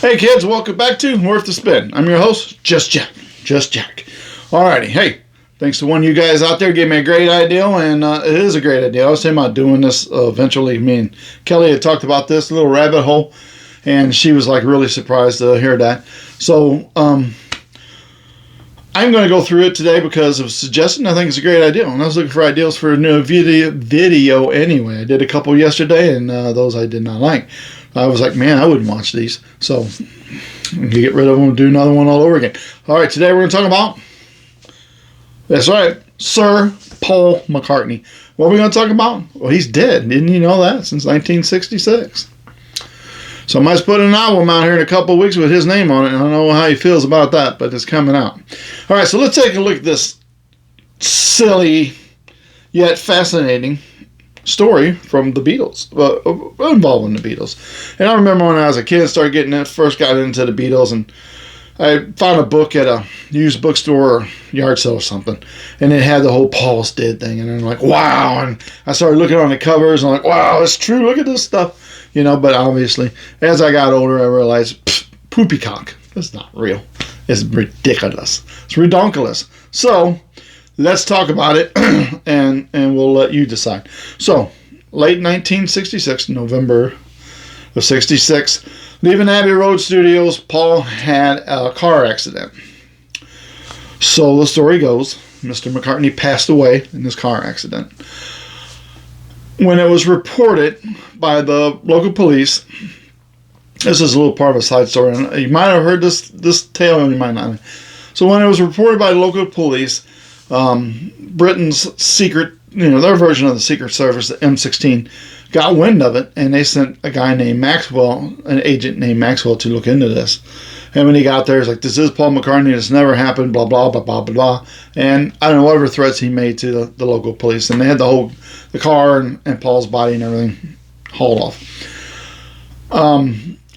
Hey kids, welcome back to Worth the Spin. I'm your host, Just Jack. Alrighty, hey, thanks to one of you guys out there gave me a great idea, and it is a great idea. I was thinking about doing this eventually. Me and Kelly had talked about this little rabbit hole, and she was like really surprised to hear that. So I'm going to go through it today because it was suggested. I think it's a great idea, and I was looking for ideas for a new video anyway. I did a couple yesterday, and those I did not like. I was like, man, I wouldn't watch these. So you get rid of them and do another one all over again. All right, today we're going to talk about, that's right, Sir Paul McCartney. What are we going to talk about? Well, he's dead. Didn't you know that? Since 1966. So I might put an album out here in a couple of weeks with his name on it. I don't know how he feels about that, but it's coming out. All right, so let's take a look at this silly yet fascinating story from the Beatles, involving the Beatles. And I remember when I was a kid, first got into the Beatles, and I found a book at a used bookstore or yard sale or something, and it had the whole Paul's dead thing, and I'm like, wow, and I started looking on the covers, and I'm like, wow, it's true, look at this stuff, but obviously, as I got older, I realized, poopycock, that's not real. It's ridiculous. It's redonkulous. So, let's talk about it, and we'll let you decide. So, late 1966, November of 66, leaving Abbey Road Studios, Paul had a car accident. So the story goes, Mr. McCartney passed away in this car accident. When it was reported by the local police, this is a little part of a side story, and you might have heard this tale, and you might not. So when it was reported by the local police, Britain's secret, their version of the Secret Service, the M16, got wind of it, and they sent a guy named Maxwell, an agent named Maxwell, to look into this. And when he got there, he's like, this is Paul McCartney, this never happened, blah, blah, blah, blah, blah. And I don't know, whatever threats he made to the local police. And they had the car and Paul's body and everything hauled off.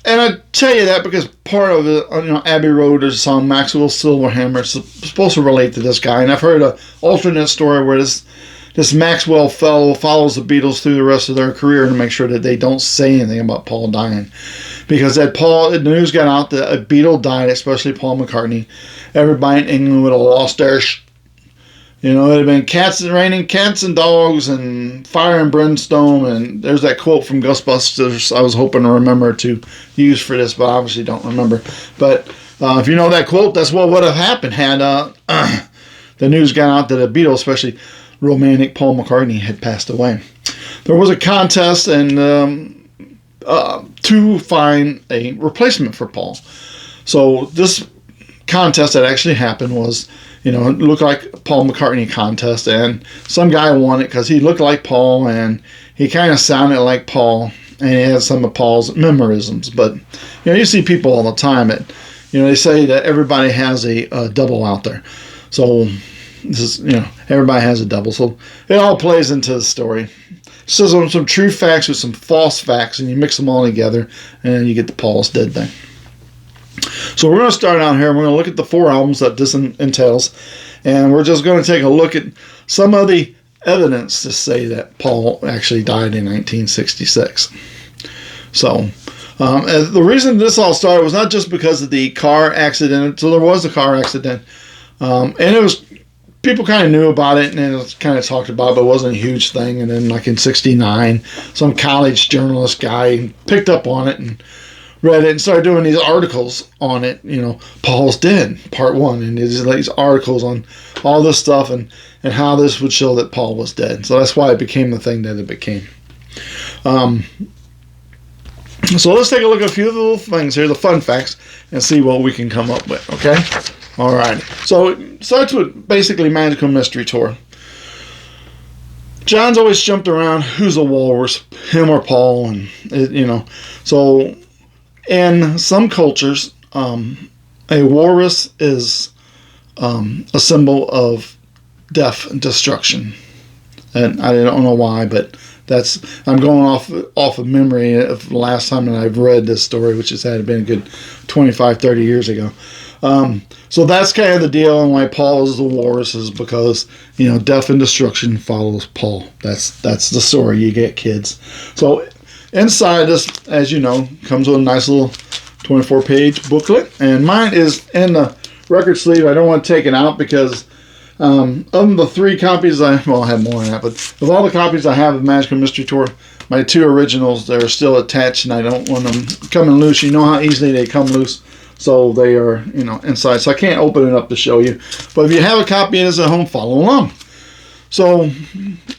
And I tell you that because part of it, Abbey Road, there's a song, Maxwell Silverhammer, it's supposed to relate to this guy. And I've heard an alternate story where this Maxwell fellow follows the Beatles through the rest of their career to make sure that they don't say anything about Paul dying. Because the news got out that a Beatle died, especially Paul McCartney, everybody in England would have lost their it would have been raining cats and dogs and fire and brimstone. And there's that quote from Ghostbusters I was hoping to remember to use for this, but I obviously don't remember. But if you know that quote, that's what would have happened had the news got out that a Beatle, especially romantic Paul McCartney, had passed away. There was a contest to find a replacement for Paul. So this contest that actually happened was, it looked like Paul McCartney contest, and some guy won it because he looked like Paul and he kind of sounded like Paul, and he had some of Paul's memorisms. But you see people all the time that they say that everybody has a double out there. So this is everybody has a double. So it all plays into the story. So some true facts with some false facts, and you mix them all together, and you get the Paul's dead thing. So we're going to start out here. We're going to look at the 4 albums that this entails, and we're just going to take a look at some of the evidence to say that Paul actually died in 1966. So the reason this all started was not just because of the car accident. So there was a car accident, and it was, people kind of knew about it, and it was kind of talked about, but it wasn't a huge thing. And then like in 69, some college journalist guy picked up on it and read it and started doing these articles on it, Paul's dead, part 1, and these articles on all this stuff and how this would show that Paul was dead. So that's why it became the thing that it became. So let's take a look at a few little things here, the fun facts, and see what we can come up with, okay? All right. So it starts with basically Magical Mystery Tour. John's always jumped around, who's a walrus, him or Paul, and, so in some cultures, a walrus is a symbol of death and destruction. And I don't know why, but I'm going off of memory of the last time that I've read this story, which has had been a good 25, 30 years ago. So that's kind of the deal, and why Paul is the walrus is because, death and destruction follows Paul. That's the story you get, kids. So inside this, as you know, comes with a nice little 24-page booklet, and mine is in the record sleeve. I don't want to take it out because of the 3 copies I have more than that, but of all the copies I have of Magical Mystery Tour, my 2 originals, they're still attached, and I don't want them coming loose. You know how easily they come loose, so they are, inside. So I can't open it up to show you. But if you have a copy of this at home, follow along. So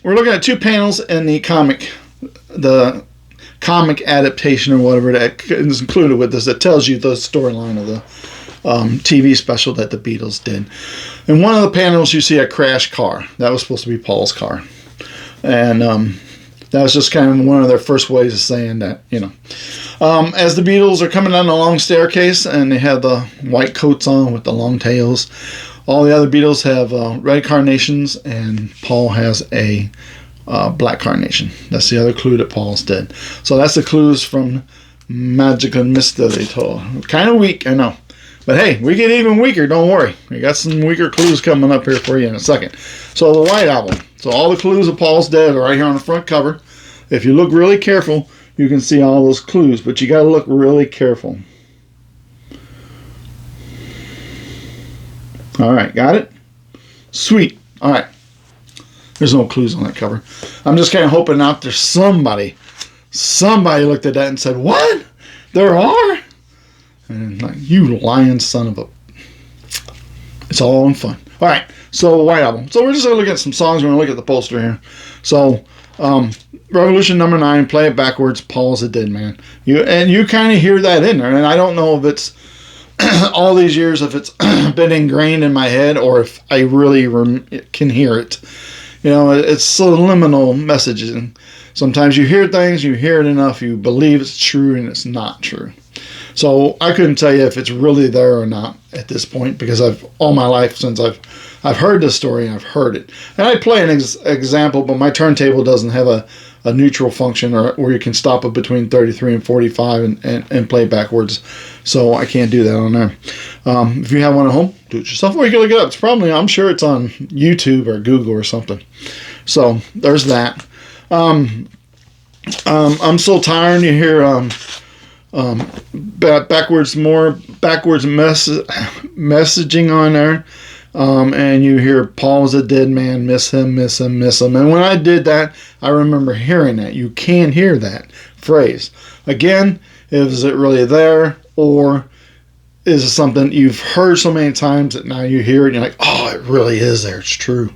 we're looking at 2 panels in the comic adaptation or whatever that is included with this that tells you the storyline of the TV special that the Beatles did. In one of the panels, you see a crash car. That was supposed to be Paul's car. And that was just kind of one of their first ways of saying that, As the Beatles are coming down the long staircase and they have the white coats on with the long tails, all the other Beatles have red carnations, and Paul has a black carnation. That's the other clue that Paul's did. So that's the clues from Magical Mystery Tour. Kind of weak, I know. But hey, we get even weaker, don't worry. We got some weaker clues coming up here for you in a second. So the White Album. So all the clues of Paul's Dead are right here on the front cover. If you look really careful, you can see all those clues, but you got to look really careful. All right, got it? Sweet. All right. There's no clues on that cover. I'm just kind of hoping out there's somebody looked at that and said, "What? There are?" And like, you lying son of a... It's all in fun. All right, so White Album. So we're just going to look at some songs. We're going to look at the poster here. So, Revolution number 9, Play It Backwards, Paul's a Dead Man. You kind of hear that in there, and I don't know if it's all these years, if it's been ingrained in my head or if I really can hear it. It's subliminal messaging. Sometimes you hear things, you hear it enough, you believe it's true, and it's not true. So I couldn't tell you if it's really there or not at this point, because all my life since I've heard this story and I've heard it. And I play an example, but my turntable doesn't have a neutral function or where you can stop it between 33 and 45 and play backwards. So I can't do that on there. If you have one at home, do it yourself, or you can look it up. It's probably, I'm sure it's on YouTube or Google or something. So there's that. I'm so tired. You hear backwards messaging on there. And you hear Paul's a dead man, miss him, miss him, miss him. And when I did that, I remember hearing that. You can hear that phrase. Again, is it really there, or is it something you've heard so many times that now you hear it and you're like, oh, it really is there. It's true.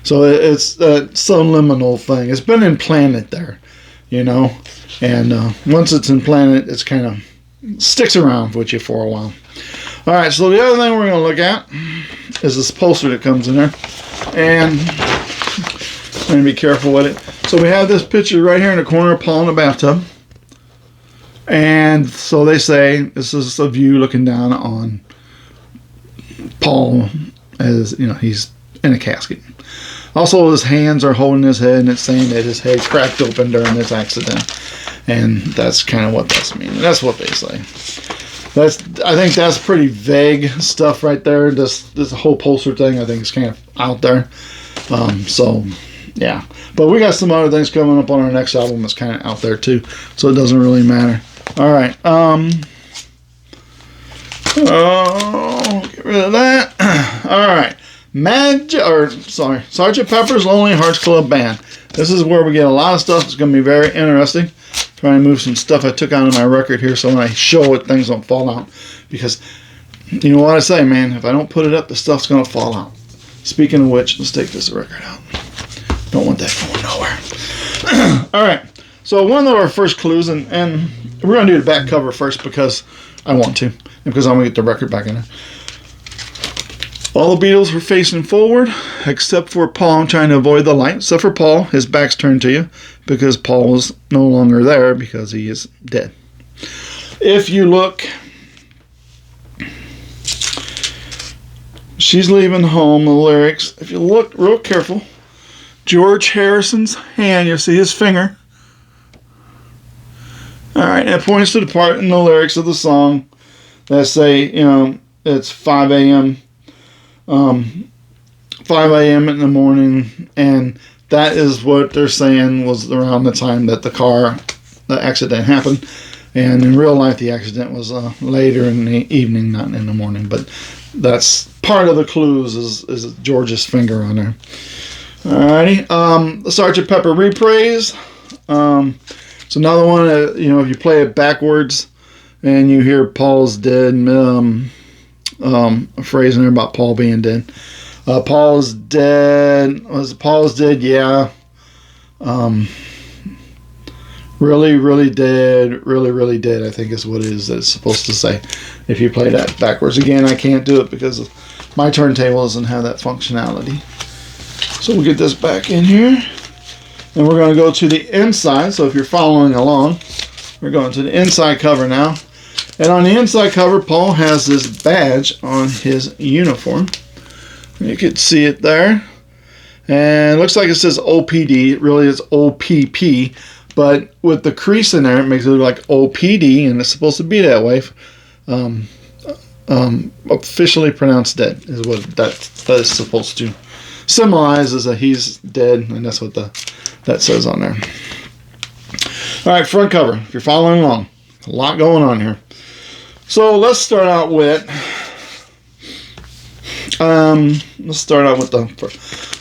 So it's a subliminal thing. It's been implanted there, and once it's implanted, it's kind of sticks around with you for a while. All right, so the other thing we're going to look at is this poster that comes in there, and I'm going to be careful with it. So we have this picture right here in the corner of Paul in the bathtub, and so they say this is a view looking down on Paul as, he's in a casket. Also, his hands are holding his head, and it's saying that his head cracked open during this accident, and that's kind of what that's meaning. That's what they say. I think that's pretty vague stuff right there. This whole poster thing, I think, is kind of out there. So, yeah. But we got some other things coming up on our next album that's kind of out there, too. So it doesn't really matter. All right. Get rid of that. All right. Sergeant Pepper's Lonely Hearts Club Band. This is where we get a lot of stuff. It's going to be very interesting. Trying to move some stuff I took out of my record here so when I show it, things don't fall out. Because, you know what I say, man, if I don't put it up, the stuff's going to fall out. Speaking of which, let's take this record out. Don't want that going nowhere. All right, so one of our first clues, and we're going to do the back cover first because I want to, and because I'm going to get the record back in there. All the Beatles were facing forward, except for Paul trying to avoid the light. Except for Paul, his back's turned to you, because Paul is no longer there because he is dead. If you look, She's Leaving Home, the lyrics. If you look real careful, George Harrison's hand, you'll see his finger. All right, it points to the part in the lyrics of the song that say, it's 5 a.m. 5 a.m. in the morning, and that is what they're saying was around the time that the accident happened. And in real life, the accident was later in the evening, not in the morning. But that's part of the clues is George's finger on there. Alrighty. Sgt. Pepper Reprise. It's another one. If you play it backwards and you hear Paul's dead, a phrase in there about Paul being dead. Paul's dead. Was Paul's dead? Yeah. Really, really dead. Really, really dead, I think is what it is that it's supposed to say. If you play that backwards. Again, I can't do it because my turntable doesn't have that functionality. So we'll get this back in here. And we're going to go to the inside. So if you're following along, we're going to the inside cover now. And on the inside cover, Paul has this badge on his uniform. You can see it there. And it looks like it says OPD. It really is OPP. But with the crease in there, it makes it look like OPD. And it's supposed to be that way. Officially pronounced dead is what that is supposed to symbolize, is that he's dead. And that's what that says on there. All right, front cover. If you're following along, a lot going on here. So let's start out with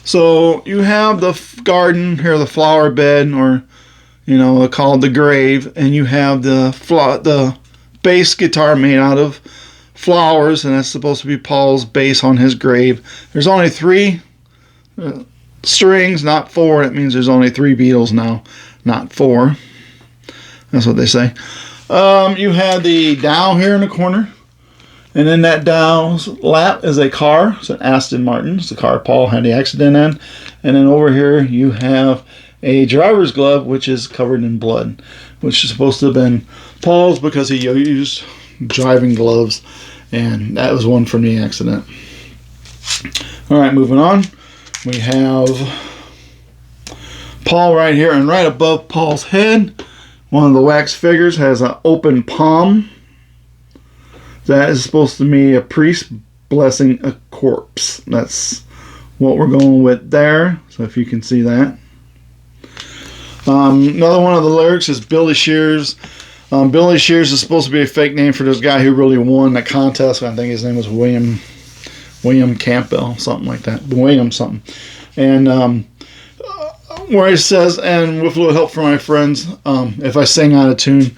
so you have the garden here, the flower bed, or called the grave, and you have the bass guitar made out of flowers, and that's supposed to be Paul's bass on his grave. There's only 3 strings, not 4. That means there's only 3 Beatles now, not 4. That's what they say. You have the dial here in the corner, and in that dial's lap is a car. It's an Aston Martin. It's the car Paul had the accident in. And then over here you have a driver's glove, which is covered in blood, which is supposed to have been Paul's because he used driving gloves, and that was one from the accident. All right, moving on. We have Paul right here, and right above Paul's head, one of the wax figures has an open palm. That is supposed to be a priest blessing a corpse. That's what we're going with there. So if you can see that. Another one of the lyrics is Billy Shears. Billy Shears is supposed to be a fake name for this guy who really won the contest. I think his name was William Campbell, something like that. William something. And where he says, and with a little help from my friends, if I sing out of tune,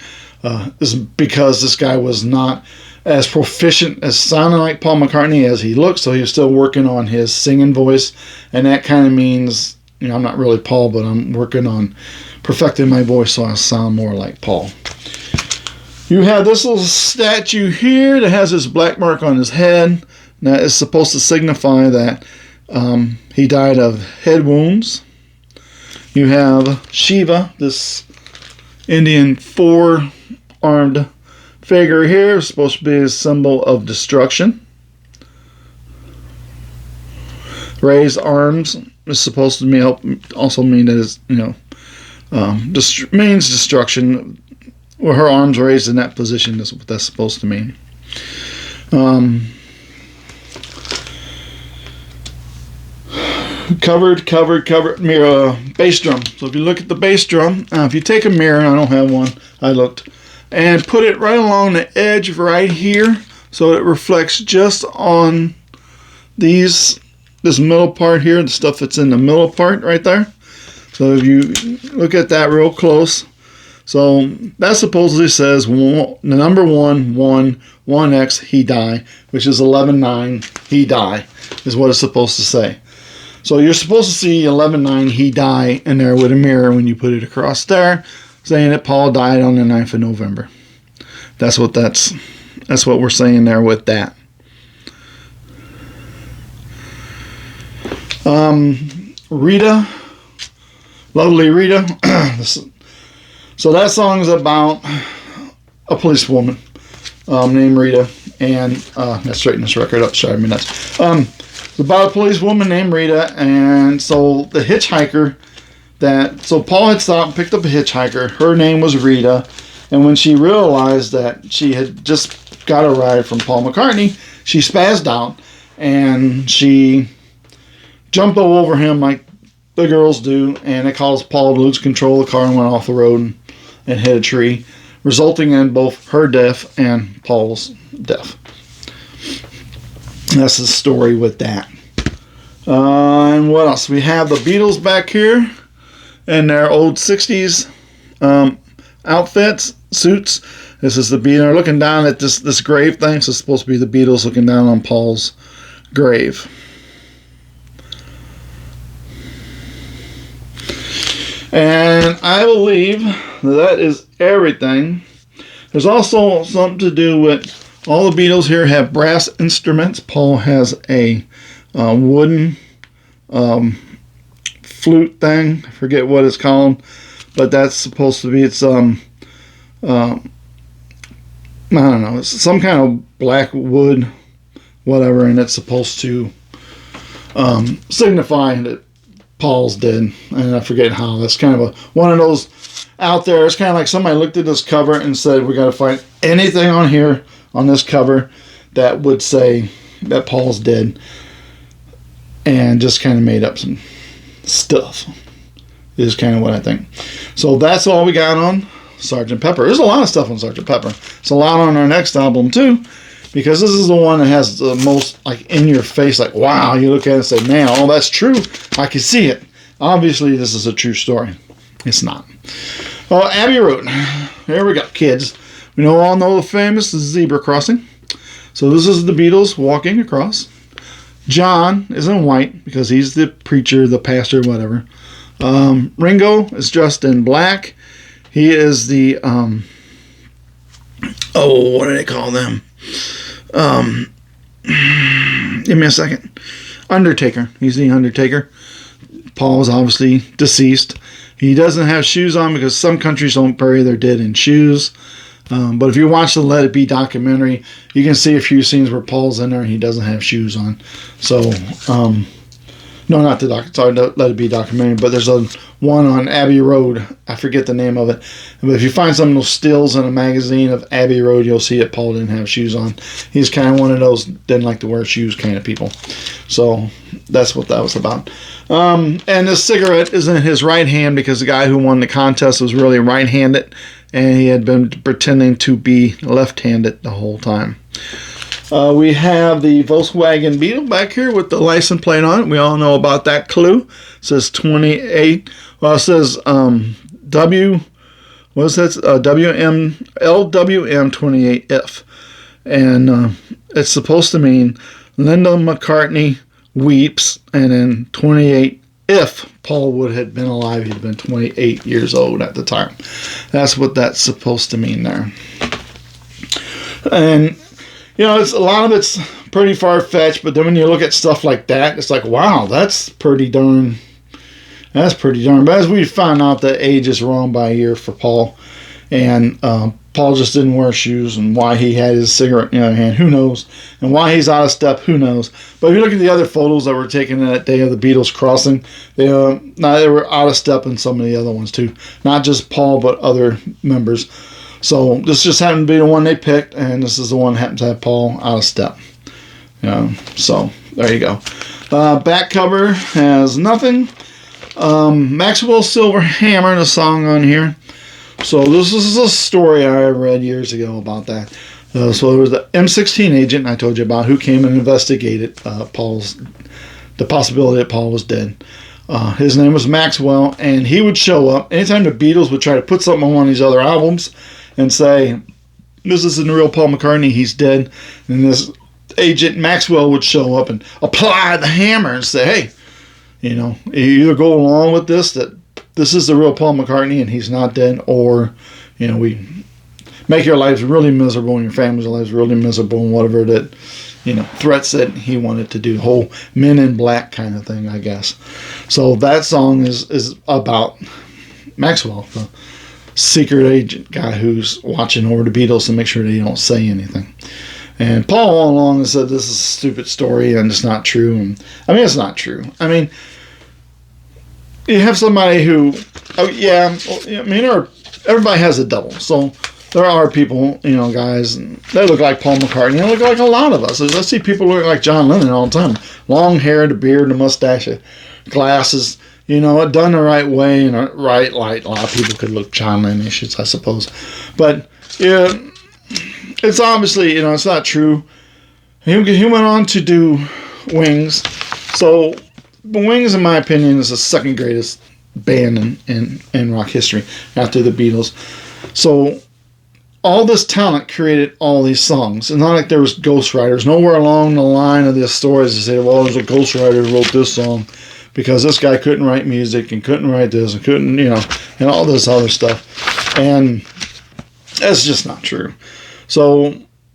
this is because this guy was not as proficient as sounding like Paul McCartney as he looked, so he was still working on his singing voice, and that kind of means, I'm not really Paul, but I'm working on perfecting my voice so I sound more like Paul. You have this little statue here that has this black mark on his head. That is supposed to signify that he died of head wounds. You have Shiva, this Indian 4-armed figure here, is supposed to be a symbol of destruction. Raised arms is supposed to also mean that it's, means destruction. Well, her arms raised in that position is what that's supposed to mean. Covered mirror, bass drum. So if you look at the bass drum, if you take a mirror, I don't have one, I looked, and put it right along the edge right here, so it reflects just on this middle part here, the stuff that's in the middle part right there. So if you look at that real close, so that supposedly says the number 1X, he die, which is 11-9, he die, is what it's supposed to say. So you're supposed to see 11-9, he die in there with a mirror when you put it across there, saying that Paul died on the 9th of November. That's what we're saying there with that. Rita, lovely Rita. So that song is about a policewoman named Rita, and let's straighten this record up. Sorry, minutes. It's about a policewoman named Rita, and so the hitchhiker so Paul had stopped and picked up a hitchhiker. Her name was Rita, and when she realized that she had just got a ride from Paul McCartney, she spazzed out and she jumped all over him like the girls do, and it caused Paul to lose control of the car and went off the road and hit a tree. resulting in both her death and Paul's death. That's the story with that. And what else? We have the Beatles back here in their old 60s outfits, suits. This is the Beatles. They're looking down at this grave thing. So it's supposed to be the Beatles looking down on Paul's grave. And I believe that is everything. There's also something to do with all the Beatles here have brass instruments. Paul has a wooden flute thing. I forget what it's called, but that's supposed to be I don't know. It's some kind of black wood, whatever, and it's supposed to signify that Paul's dead. And I forget how. That's kind of one of those out there. It's kind of like somebody looked at this cover and said, we got to find anything on here, on this cover, that would say that Paul's dead. And just kind of made up some stuff. Is kind of what I think. So that's all we got on Sgt. Pepper. There's a lot of stuff on Sgt. Pepper. It's a lot on our next album too, because this is the one that has the most like in your face, like wow, you look at it and say, man, oh, that's true. I can see it. Obviously, this is a true story. It's not. Oh, Abbey Road. Here we go, kids. We all know the famous zebra crossing. So this is the Beatles walking across. John is in white because he's the preacher, the pastor, whatever. Ringo is dressed in black. He is the, what do they call them? Give me a second. Undertaker. He's the Undertaker. Paul is obviously deceased. He doesn't have shoes on because some countries don't bury their dead in shoes. But if you watch the Let It Be documentary, you can see a few scenes where Paul's in there and he doesn't have shoes on. So, no, not the Let It Be documentary, but there's one on Abbey Road. I forget the name of it. But if you find some of those stills in a magazine of Abbey Road, you'll see that Paul didn't have shoes on. He's kind of one of those didn't like to wear shoes kind of people. So that's what that was about. And this cigarette is in his right hand because the guy who won the contest was really right-handed, and he had been pretending to be left-handed the whole time. We have the Volkswagen Beetle back here with the license plate on it. We all know about that clue. It says 28. Well, it says LWM 28F. And it's supposed to mean Linda McCartney weeps, and then 28 if Paul would have been alive. He'd have been 28 years old at the time. That's what that's supposed to mean there. And it's a lot of it's pretty far-fetched, but then when you look at stuff like that, it's like, wow, that's pretty darn. But as we found out, the age is wrong by a year for Paul, and Paul just didn't wear shoes, and why he had his cigarette in his hand, who knows, and why he's out of step, who knows. But if you look at the other photos that were taken that day of the Beatles crossing, they were out of step in some of the other ones too, not just Paul but other members. So this just happened to be the one they picked, and this is the one that happens to have Paul out of step. So there you go. Back cover has nothing. Maxwell Silver Hammer, the song on here. So this is a story I read years ago about that. So there was the M16 agent I told you about who came and investigated the possibility that Paul was dead. His name was Maxwell, and he would show up anytime the Beatles would try to put something on one of these other albums and say, this isn't the real Paul McCartney, he's dead. And this agent Maxwell would show up and apply the hammer and say, hey, you either go along with this, that this is the real Paul McCartney and he's not dead, or, we make your lives really miserable and your family's lives really miserable and whatever that, threats that he wanted to do. The whole Men in Black kind of thing, I guess. So that song is about Maxwell, the secret agent guy who's watching over the Beatles to make sure they don't say anything. And Paul all along has said this is a stupid story and it's not true. And it's not true. You have somebody who, everybody has a double. So there are people, guys, and they look like Paul McCartney. They look like a lot of us. I see people look like John Lennon all the time. Long hair, the beard, the mustache, glasses, done the right way and right, like a lot of people could look child issues, I suppose. But yeah, it's obviously, it's not true. He went on to do Wings. So Wings, in my opinion, is the second greatest band in rock history after the Beatles. So all this talent created all these songs. It's not like there was ghostwriters. Nowhere along the line of these stories they say, well, there's a ghostwriter who wrote this song because this guy couldn't write music and couldn't write this and couldn't, and all this other stuff. And that's just not true. So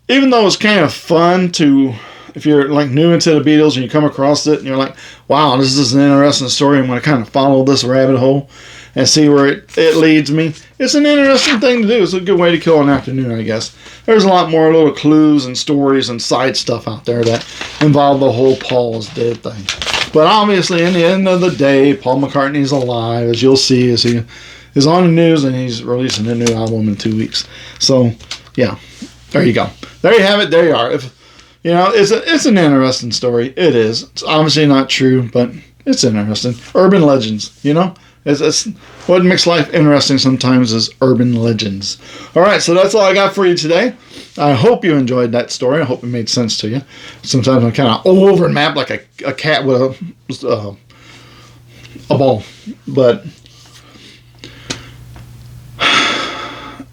even though it's kind of fun to, if you're like new into the Beatles and you come across it and you're like, wow, this is an interesting story, I'm going to kind of follow this rabbit hole and see where it leads me. It's an interesting thing to do. It's a good way to kill an afternoon, I guess. There's a lot more little clues and stories and side stuff out there that involve the whole Paul is dead thing. But obviously, in the end of the day, Paul McCartney's alive, as you'll see, as he is on the news, and he's releasing a new album in 2 weeks. So, yeah, there you go. There you have it. There you are. It's an interesting story. It is. It's obviously not true, but it's interesting. Urban legends, It's what makes life interesting sometimes is urban legends. All right, so that's all I got for you today. I hope you enjoyed that story. I hope it made sense to you. Sometimes I'm kind of all over the map like a cat with a ball. But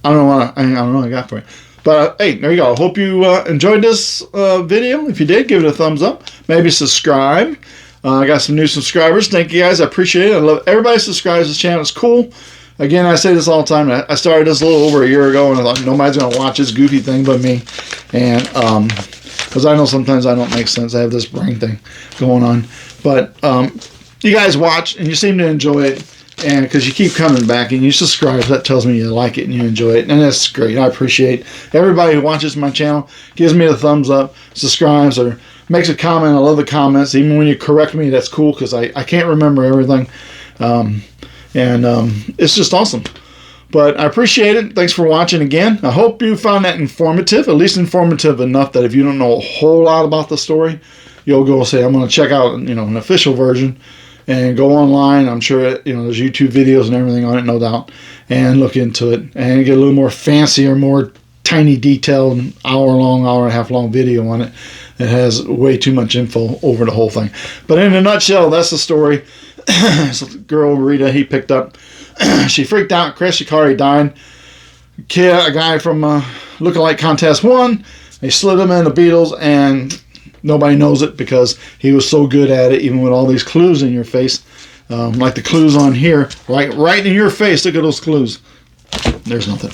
I don't know what I got for you. But hey, there you go. I hope you enjoyed this video. If you did, give it a thumbs up. Maybe subscribe. I got some new subscribers. Thank you guys. I appreciate it. I love everybody subscribes to this channel. It's cool. Again, I say this all the time. I started this a little over a year ago, and I thought nobody's going to watch this goofy thing but me. And because I know sometimes I don't make sense. I have this brain thing going on. But you guys watch, and you seem to enjoy it. And because you keep coming back and you subscribe, that tells me you like it and you enjoy it. And that's great. I appreciate everybody who watches my channel, gives me the thumbs up, subscribes, or makes a comment. I love the comments. Even when you correct me, that's cool because I can't remember everything. It's just awesome. But I appreciate it. Thanks for watching again. I hope you found that informative, at least informative enough that if you don't know a whole lot about the story, you'll go say, I'm going to check out an official version and go online. I'm sure there's YouTube videos and everything on it, no doubt, and look into it and get a little more fancier, more tiny detailed, hour-long, hour-and-a-half-long video on it. It has way too much info over the whole thing. But in a nutshell, that's the story. So the girl, Rita, he picked up. She freaked out. Chris Shikari died. A guy from Lookalike Contest won. They slid him in the Beatles, and nobody knows it because he was so good at it, even with all these clues in your face. Like the clues on here. Right in your face. Look at those clues. There's nothing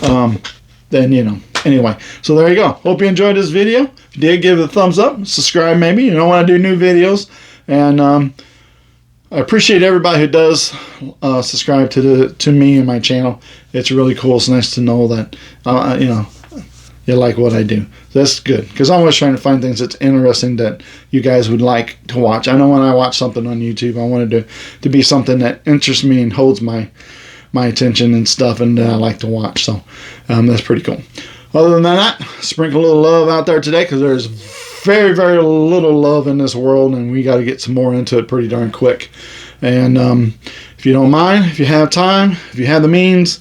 on there. Anyway, so there you go. Hope you enjoyed this video. If you did, give it a thumbs up. Subscribe maybe. You know when I do new videos. And I appreciate everybody who does subscribe to me and my channel. It's really cool. It's nice to know that you like what I do. That's good because I'm always trying to find things that's interesting that you guys would like to watch. I know when I watch something on YouTube, I want it to be something that interests me and holds my attention and stuff, and I like to watch. So that's pretty cool. Other than that, sprinkle a little love out there today because there's very, very little love in this world, and we got to get some more into it pretty darn quick. And if you don't mind, if you have time, if you have the means,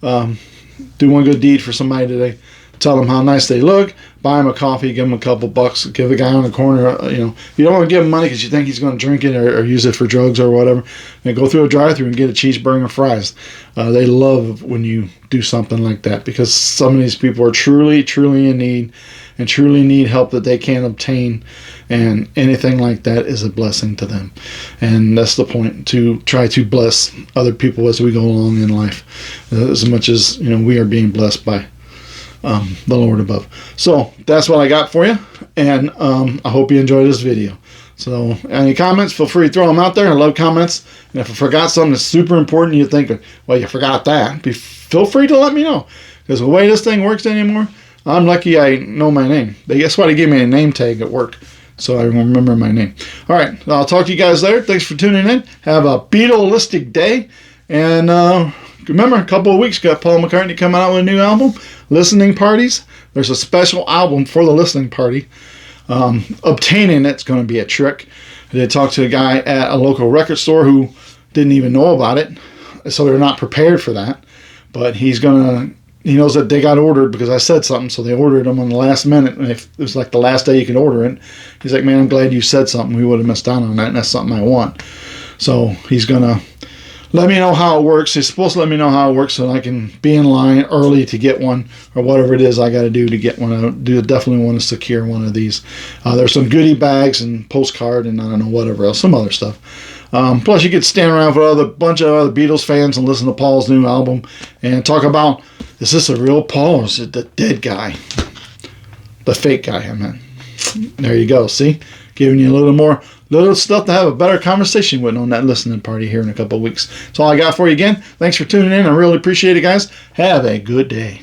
do one good deed for somebody today. Tell them how nice they look. Buy them a coffee. Give them a couple bucks. Give a guy on the corner, if you don't want to give him money because you think he's going to drink it or use it for drugs or whatever, then go through a drive-thru and get a cheeseburger and fries. They love when you do something like that because some of these people are truly, truly in need and truly need help that they can't obtain, and anything like that is a blessing to them. And that's the point, to try to bless other people as we go along in life, as much as we are being blessed by the Lord above. So that's what I got for you, and I hope you enjoyed this video. So any comments, feel free to throw them out there. I love comments, and if I forgot something that's super important, you think, well, you forgot that, feel free to let me know, because the way this thing works anymore, I'm lucky I know my name. Guess what? They gave me a name tag at work, so I remember my name. All right, I'll talk to you guys later. Thanks for tuning in. Have a Beatleistic day, and remember, a couple of weeks got Paul McCartney coming out with a new album, Listening Parties. There's a special album for the listening party. Obtaining it's going to be a trick. I did talk to a guy at a local record store who didn't even know about it, so they're not prepared for that. But he knows that they got ordered because I said something, so they ordered them on the last minute. And if it was like the last day you could order it, he's like, man, I'm glad you said something. We would have missed out on that, and that's something I want. So he's going to let me know how it works. He's supposed to let me know how it works so I can be in line early to get one, or whatever it is I got to do to get one. I definitely want to secure one of these. There's some goodie bags and postcard and I don't know, whatever else, some other stuff. Plus, you could stand around with a bunch of other Beatles fans and listen to Paul's new album and talk about, is this a real Paul or is it the dead guy? The fake guy, I meant. There you go. See? Giving you a little stuff to have a better conversation with on that listening party here in a couple of weeks. That's all I got for you again. Thanks for tuning in. I really appreciate it, guys. Have a good day.